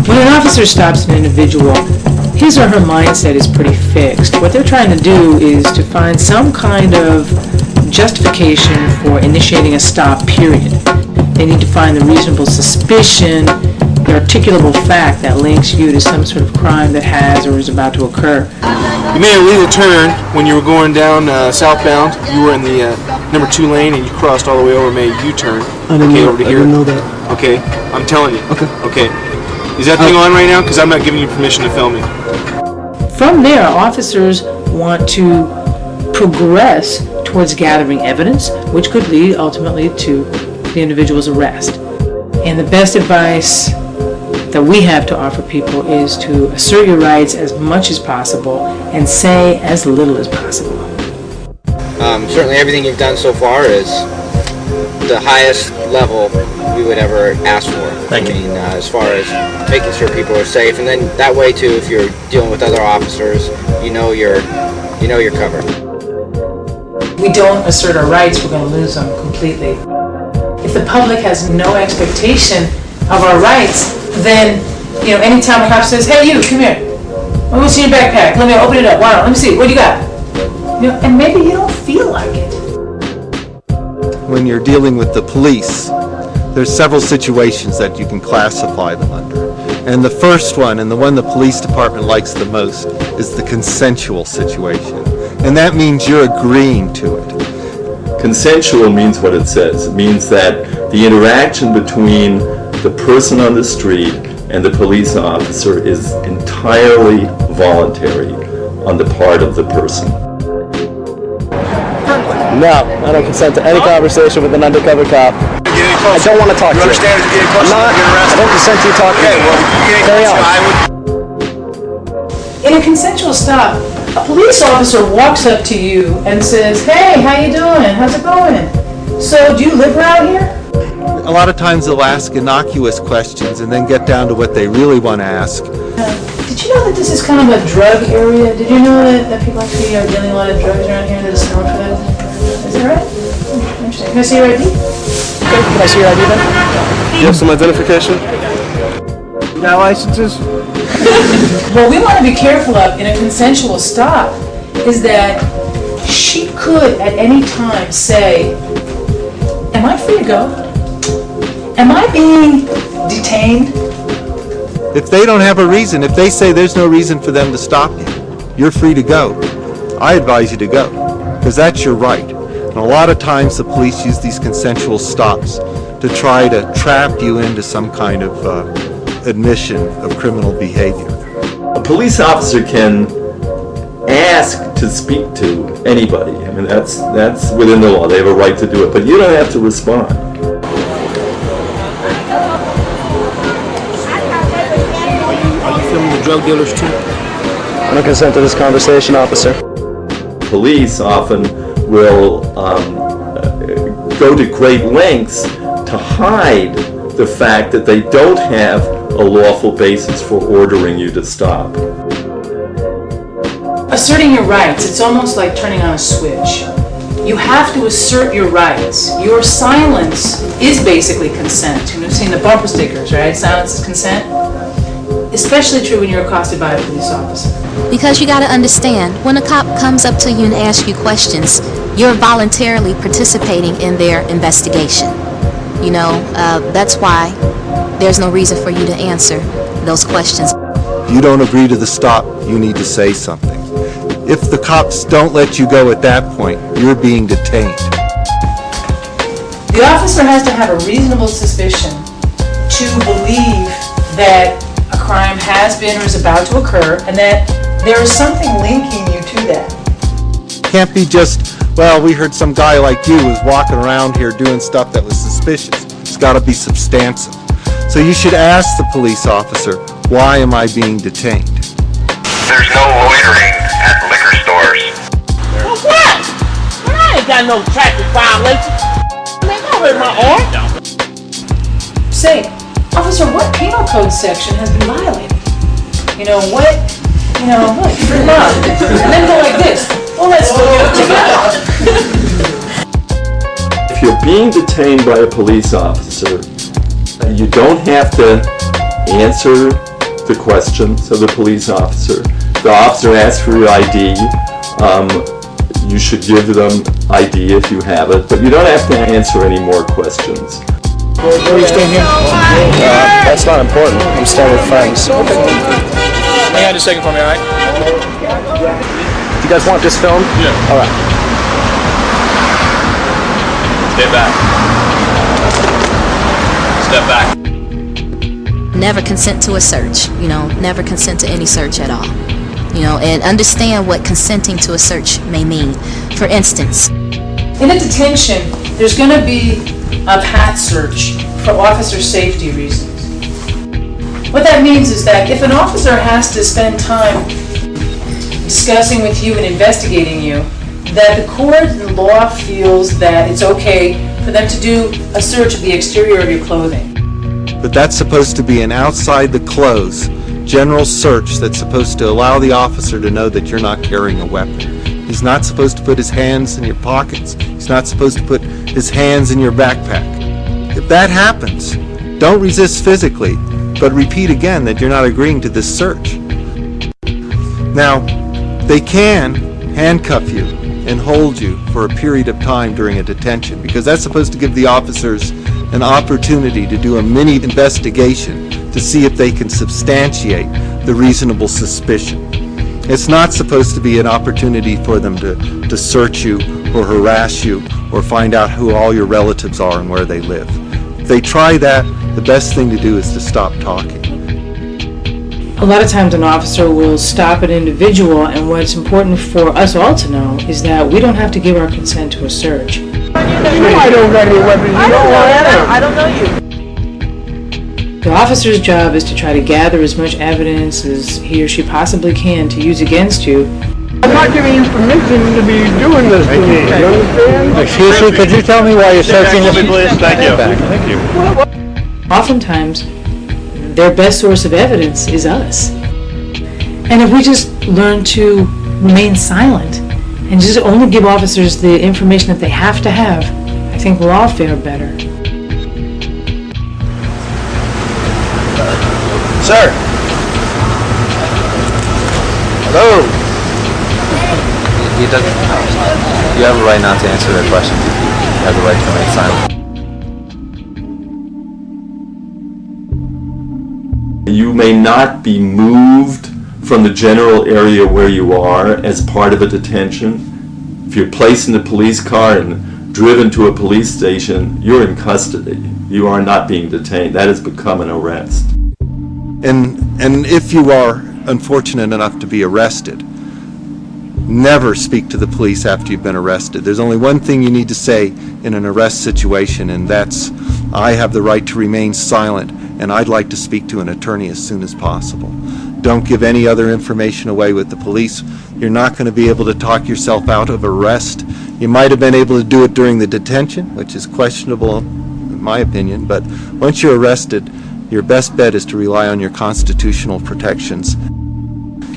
When an officer stops an individual, his or her mindset is pretty fixed. What they're trying to do is to find some kind of justification for initiating a stop, period. They need to find the reasonable suspicion, the articulable fact that links you to some sort of crime that has or is about to occur. You made a legal turn when you were going down southbound. You were in the number 2 lane and you crossed all the way over and made a U-turn. I didn't know that. Okay, I'm telling you. Okay. Is that thing on right now? Because I'm not giving you permission to film me. From there, officers want to progress towards gathering evidence, which could lead ultimately to the individual's arrest. And the best advice that we have to offer people is to assert your rights as much as possible and say as little as possible. Certainly everything you've done so far is the highest level we would ever ask for. Thank you. As far as making sure people are safe, and then that way too, if you're dealing with other officers, you know you're covered. We don't assert our rights, we're going to lose them completely. If the public has no expectation of our rights, then, anytime a cop says, "Hey, you, come here. Let me see your backpack. Let me open it up. Wow, let me see. What do you got?" And maybe you don't feel like it. When you're dealing with the police, there's several situations that you can classify them under. And the first one, and the one the police department likes the most, is the consensual situation. And that means you're agreeing to it. Consensual means what it says. It means that the interaction between the person on the street and the police officer is entirely voluntary on the part of the person. No, I don't consent to any conversation with an undercover cop. I don't want to talk to you. You understand if you're getting close to getting arrested? I don't consent to you talking to me. Well, carry on. In a consensual stop, a police officer walks up to you and says, "Hey, how you doing? How's it going? So, do you live around here?" A lot of times they'll ask innocuous questions and then get down to what they really want to ask. Did you know that this is kind of a drug area? Did you know that people actually are dealing a lot of drugs around here that is known for that? Is that right? Interesting. Can I see your ID? Okay, can I see your ID then? You have some identification? You got licenses? What we want to be careful of in a consensual stop is that she could at any time say, "Am I free to go? Am I being detained?" If they don't have a reason, if they say there's no reason for them to stop you, you're free to go. I advise you to go, because that's your right. And a lot of times the police use these consensual stops to try to trap you into some kind of admission of criminal behavior. A police officer can ask to speak to anybody. I mean, that's within the law. They have a right to do it, but you don't have to respond. Drug dealers too. I don't consent to this conversation, officer. Police often will go to great lengths to hide the fact that they don't have a lawful basis for ordering you to stop. Asserting your rights, it's almost like turning on a switch. You have to assert your rights. Your silence is basically consent. You've seen the bumper stickers, right? Silence is consent. Especially true when you're accosted by a police officer. Because you got to understand, when a cop comes up to you and asks you questions, you're voluntarily participating in their investigation. That's why there's no reason for you to answer those questions. If you don't agree to the stop, you need to say something. If the cops don't let you go at that point, you're being detained. The officer has to have a reasonable suspicion to believe that a crime has been or is about to occur, and that there is something linking you to that. Can't be just, well, we heard some guy like you was walking around here doing stuff that was suspicious. It's got to be substantive. So you should ask the police officer, why am I being detained? There's no loitering at liquor stores. Well, what? Well, I ain't got no traffic violations. Man, don't hurt my arm. Say, officer, what penal code section has been violated? What? Come on. And then go like this. Well, let's go together. If you're being detained by a police officer, you don't have to answer the questions of the police officer. The officer asks for your ID. You should give them ID if you have it, but you don't have to answer any more questions. Where are you staying here? That's not important. I'm staying with friends. Hang on just a second for me, alright? You guys want this filmed? Yeah. Alright. Step back. Step back. Never consent to a search, never consent to any search at all. And understand what consenting to a search may mean. For instance, in a detention, there's going to be a pat search for officer safety reasons. What that means is that if an officer has to spend time discussing with you and investigating you, that the court and law feels that it's okay for them to do a search of the exterior of your clothing. But that's supposed to be an outside the clothes general search that's supposed to allow the officer to know that you're not carrying a weapon. He's not supposed to put his hands in your pockets. He's not supposed to put his hands in your backpack. If that happens, don't resist physically, but repeat again that you're not agreeing to this search. Now, they can handcuff you and hold you for a period of time during a detention, because that's supposed to give the officers an opportunity to do a mini investigation to see if they can substantiate the reasonable suspicion. It's not supposed to be an opportunity for them to search you or harass you or find out who all your relatives are and where they live. If they try that, the best thing to do is to stop talking. A lot of times an officer will stop an individual, and what's important for us all to know is that we don't have to give our consent to a search. I don't got any weapons. I don't know you. The officer's job is to try to gather as much evidence as he or she possibly can to use against you. I'm not giving you permission to be doing this to me. You understand? Excuse me, could you tell me why you're searching this? Thank you. Thank you. Oftentimes, their best source of evidence is us. And if we just learn to remain silent and just only give officers the information that they have to have, I think we'll all fare better. Sir. Hello. He doesn't. You have a right not to answer their questions. You have the right to remain silent. You may not be moved from the general area where you are as part of a detention. If you're placed in a police car and driven to a police station, you're in custody. You are not being detained. That has become an arrest. And if you are unfortunate enough to be arrested, never speak to the police after you've been arrested. There's only one thing you need to say in an arrest situation, and that's, I have the right to remain silent, and I'd like to speak to an attorney as soon as possible. Don't give any other information away with the police. You're not going to be able to talk yourself out of arrest. You might have been able to do it during the detention, which is questionable in my opinion, but once you're arrested, your best bet is to rely on your constitutional protections.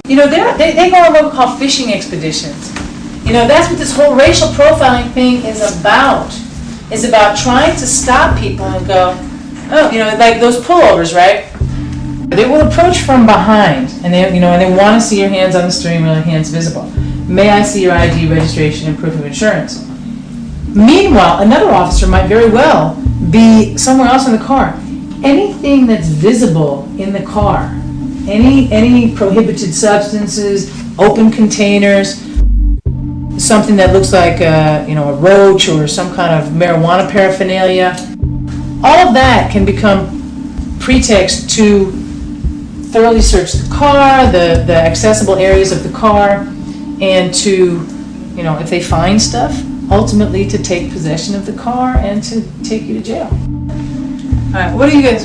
They go on what we call fishing expeditions. That's what this whole racial profiling thing is about. It's about trying to stop people and go, oh, like those pullovers, right? They will approach from behind, and they want to see your hands on the steering wheel, hands visible. May I see your ID, registration, and proof of insurance? Meanwhile, another officer might very well be somewhere else in the car. Anything that's visible in the car, any prohibited substances, open containers, something that looks like a roach or some kind of marijuana paraphernalia, all of that can become pretext to thoroughly search the car, the accessible areas of the car, and to, if they find stuff, ultimately to take possession of the car and to take you to jail. All right, what are you doing?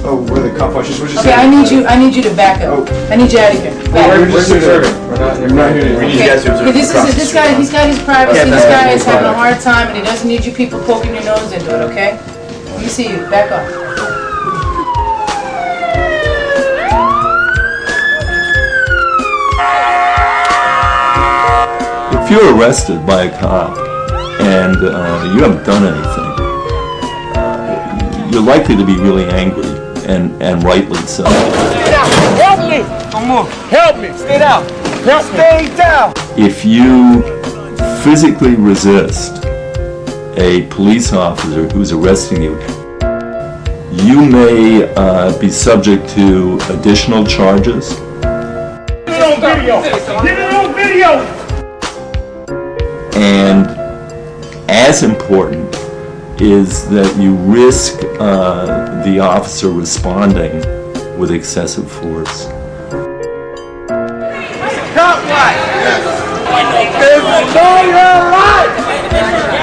Oh, we're the cop watchers. Okay, I need you to back up. I need you out of here. We're just observing. We're not here to. We need you guys to observe. This guy. He's got his privacy. This guy is having a hard time, and he doesn't need you people poking your nose into it. Okay? Let me see you. Back up. If you're arrested by a cop and you haven't done anything, you're likely to be really angry, and rightly so. Help me! Don't move. Help me! Stay down. Help me. Stay down. If you physically resist a police officer who's arresting you, you may be subject to additional charges. Get it on video! Get it on video! And as important is that you risk the officer responding with excessive force. Cop life! This is your life!